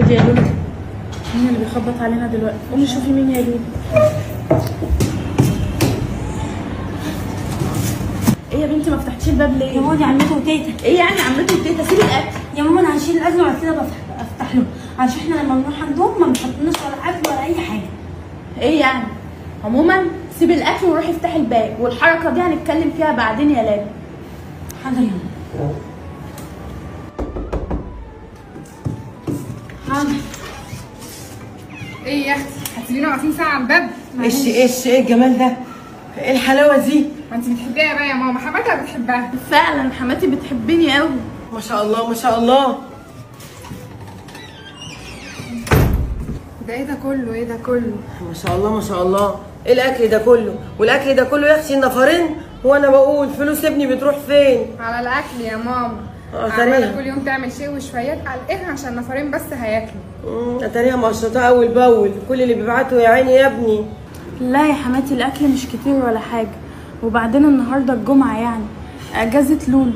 خدي يا لولو، مين اللي بيخبط علينا دلوقتي؟ قومي شوفي مين يا لولو. ايه يا بنتي ما فتحتيش الباب ليه؟ يا ماما دي عمته وتيتا. ايه يعني عمته وتيتا؟ سيبي الاكل يا ماما انا هشيل الاكل وبعد كده افتح له، عشان احنا لما نروح عندهم ما بيحطلناش ولا اكل ولا اي حاجه. ايه يعني؟ عموما سيبي الاكل وروحي افتحي الباب، والحركه دي هنتكلم فيها بعدين يا لالي. حاضر يا ماما. حاضر. ايه يا اختي هتسيبينا واقفين ساعه على الباب؟ ايه الجمال ده؟ ايه الحلاوه دي؟ ما انت بتحبيها بقى يا ماما، حماتها بتحبها. فعلا حماتي بتحبني قوي. ما شاء الله ما شاء الله. ده ايه ده كله؟ ايه ده كله؟ ما شاء الله ما شاء الله. ايه الاكل ده كله؟ والاكل ده كله يا اختي النفرين؟ وانا بقول فلوس ابني بتروح فين؟ على الاكل يا ماما. أتاريها عماله كل يوم تعمل شيء وشويات على ايه عشان نفرين بس هياكلوا. اتاريها مقشطاه اول باول، كل اللي بيبعته يا عيني يا ابني. لا يا حماتي الاكل مش كتير ولا حاجه، وبعدين النهارده الجمعه يعني اجازه لولو.